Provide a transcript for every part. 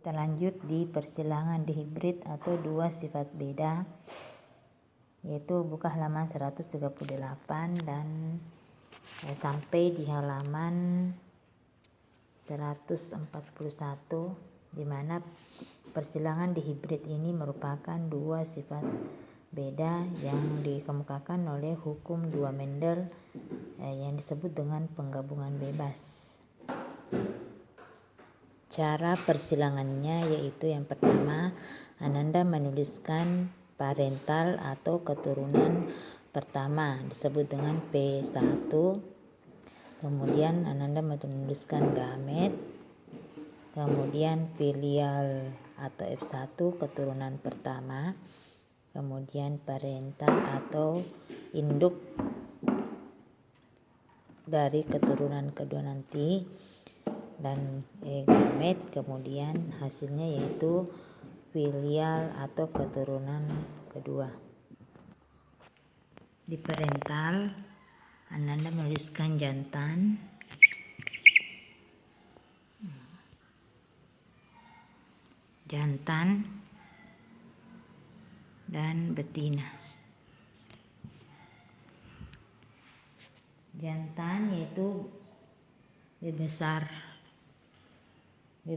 Kita lanjut di persilangan dihibrid atau dua sifat beda, yaitu buka halaman 138 dan sampai di halaman 141, di mana persilangan dihibrid ini merupakan dua sifat beda yang dikemukakan oleh hukum 2 Mendel yang disebut dengan penggabungan bebas. Cara persilangannya yaitu yang pertama, Ananda menuliskan parental atau keturunan pertama disebut dengan P1. Kemudian Ananda menuliskan gamet, kemudian filial atau F1 keturunan pertama, kemudian parental atau induk dari keturunan kedua nanti, dan gamet, kemudian hasilnya yaitu filial atau keturunan kedua. Di parental, Ananda menuliskan jantan, dan betina. Jantan yaitu B besar, K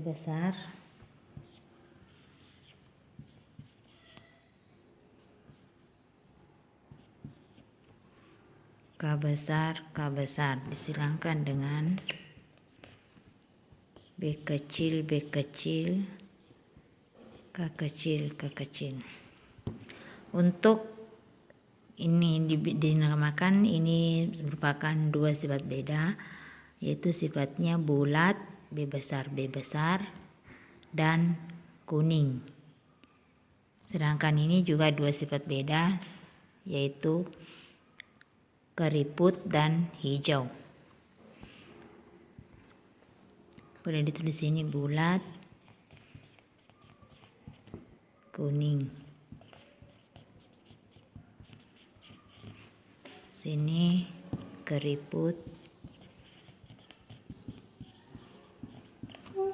besar disilangkan dengan B kecil, K kecil. Untuk ini dinamakan, ini merupakan dua sifat beda, yaitu sifatnya bulat, B besar, dan kuning. Sedangkan ini juga dua sifat beda, yaitu keriput dan hijau. Boleh ditulis ini bulat, kuning. Sini keriput,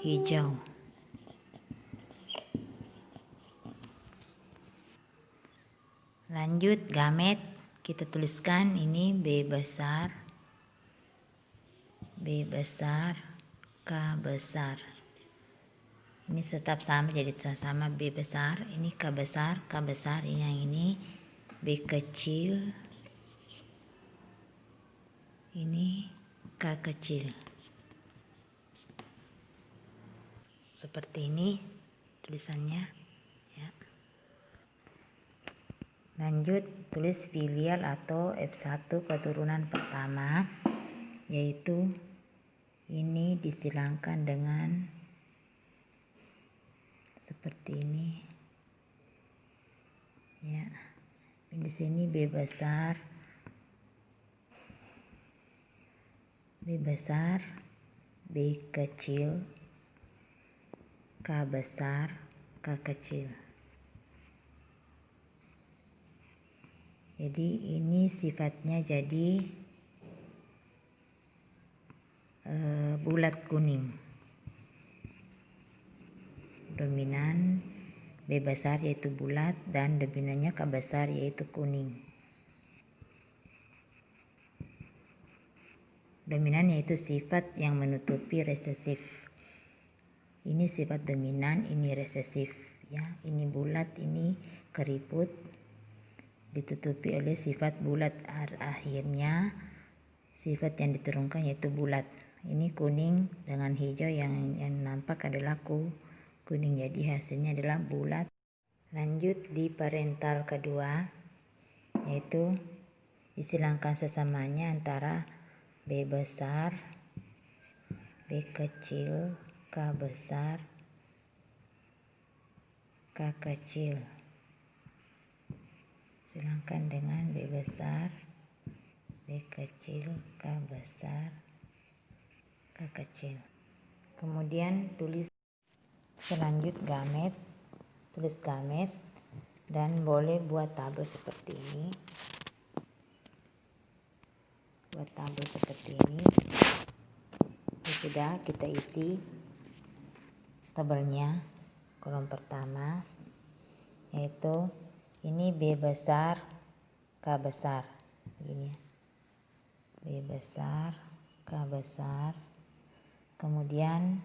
hijau. Lanjut gamet, kita tuliskan ini B besar, K besar. Ini tetap sama, jadi sama B besar, ini K besar, ini yang ini B kecil, ini K kecil. Seperti ini tulisannya ya. Lanjut tulis filial atau F1 keturunan pertama, yaitu ini disilangkan dengan seperti ini ya. Di sini B besar, B kecil, K besar, K kecil. Jadi ini sifatnya jadi bulat kuning. Dominan B besar yaitu bulat dan dominannya K besar yaitu kuning. Dominan yaitu sifat yang menutupi resesif. Ini sifat dominan, ini resesif ya. Ini bulat, ini keriput, ditutupi oleh sifat bulat. Akhirnya sifat yang diturunkan yaitu bulat. Ini kuning dengan hijau, yang nampak adalah kuning, jadi hasilnya adalah bulat. Lanjut di parental kedua, yaitu disilangkan sesamanya antara B besar, B kecil, K besar, K kecil. Silangkan dengan B besar, B kecil, K besar, K kecil. Kemudian tulis selanjut gamet, tulis gamet, dan boleh buat tabel seperti ini. Buat tabel seperti ini. Sudah kita isi tabelnya. kolom pertama, yaitu ini B besar K besar, begini ya. B besar K besar, kemudian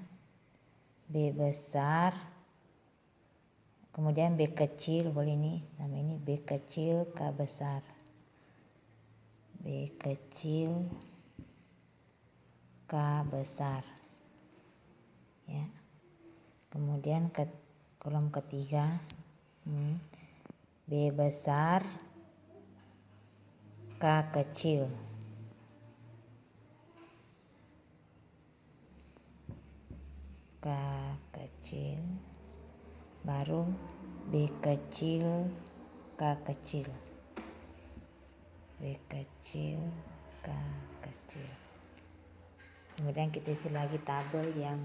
B besar, kemudian B kecil, boleh ini sama ini B kecil K besar, B kecil K besar ya. Kemudian ke kolom ketiga, B besar K kecil, K kecil, baru B kecil K kecil, B kecil K kecil. Kemudian kita isi lagi tabel yang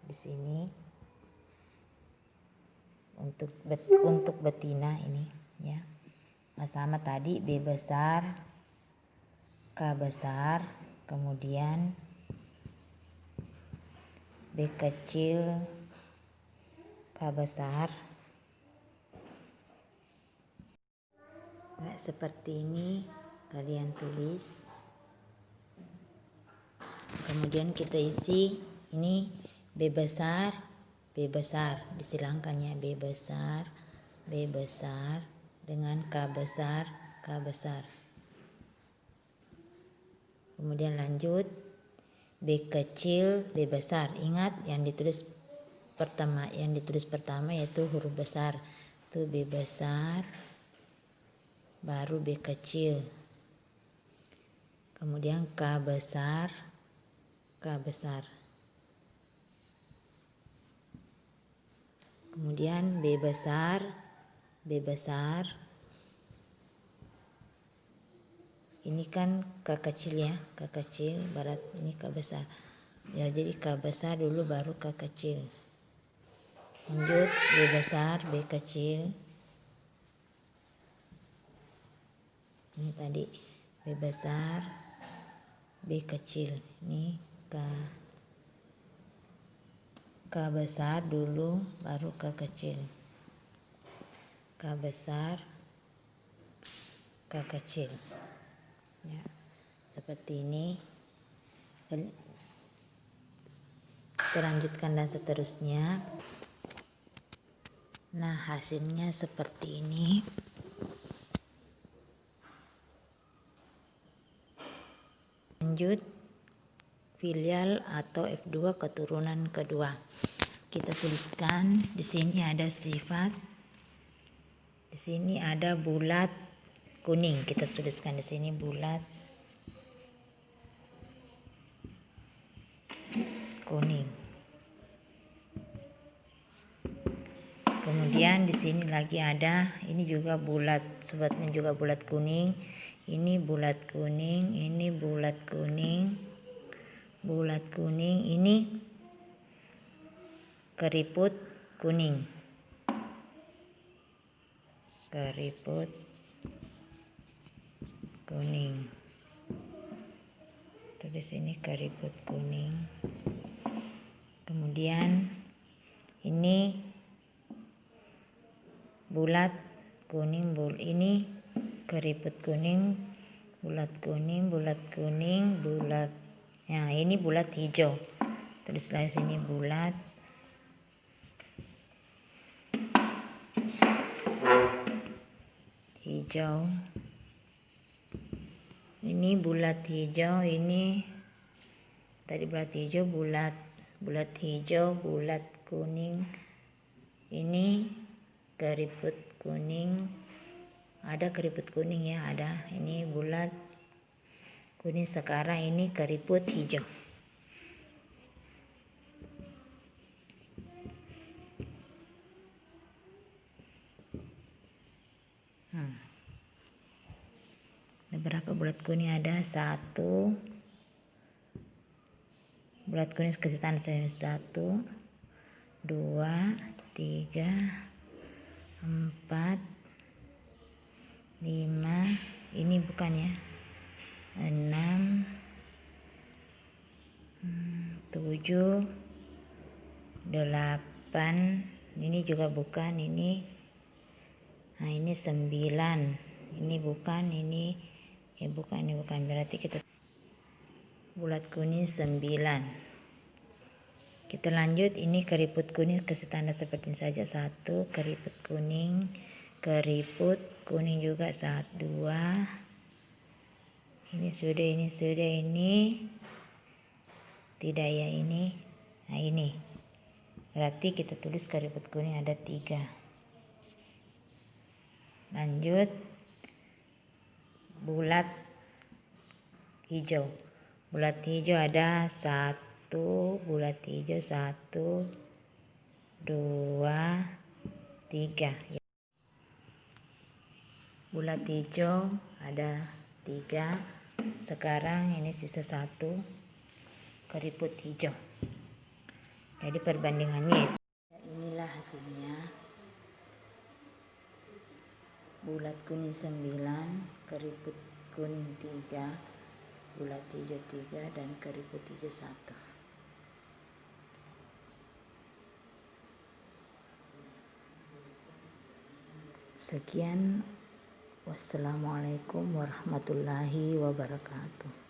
di sini untuk betina ini ya. Sama tadi B besar K besar, kemudian B kecil K besar. Nah, seperti ini kalian tulis. Kemudian kita isi ini B besar disilangkannya B besar dengan K besar. Kemudian lanjut B kecil B besar. Ingat yang ditulis pertama yaitu huruf besar. Itu B besar baru B kecil. Kemudian K besar. Kemudian B besar. Ini kan K kecil ya, K kecil, barat ini K besar. Ya, jadi K besar dulu baru K kecil. Lanjut B besar, B kecil. Ini tadi B besar, B kecil. Ini K besar dulu baru K kecil. K besar, K kecil. Ya, seperti ini. Kita lanjutkan dan seterusnya. Nah, hasilnya seperti ini. Lanjut filial atau F2 keturunan kedua. Kita tuliskan di sini ada sifat. Di sini ada bulat kuning. Kita tuliskan di sini bulat kuning. Kemudian di sini lagi ada, ini juga bulat, sobatnya juga bulat kuning. Ini bulat kuning, ini bulat kuning, ini keriput kuning. Keriput kuning. Tulis ini keriput kuning. Kemudian ini bulat kuning, ini keriput kuning, bulat kuning, bulat. Nah, ini bulat hijau. Tulislah sini bulat hijau. Ini bulat hijau, ini tadi bulat hijau, bulat hijau, bulat kuning. Ini keriput kuning. Ada keriput kuning ya, ada. Ini bulat kuning. Sekarang ini keriput hijau. Berapa bulat kuning? Ada 1. Bulat kuning kesetan 1, 2, 3, 4, 5. Ini bukan ya. 6, 7, 8, Ini juga bukan, ini. Nah, ini 9. Ini bukan, ini bukan, ini bukan. Berarti kita bulat kuning 9. Kita lanjut, ini keriput kuning kasih tanda seperti ini saja. 1 keriput kuning juga 1, 2. Ini sudah, ini tidak ya, ini. Nah, ini berarti kita tulis keriput kuning ada 3. Lanjut, bulat hijau ada 1, bulat hijau 1, 2, 3. Bulat hijau ada 3. Sekarang ini sisa 1 keriput hijau. Jadi perbandingannya inilah hasilnya. Bulat kuning 9, keriput kuning 3, bulat hijau 3, dan keriput hijau 1. Sekian, wassalamualaikum warahmatullahi wabarakatuh.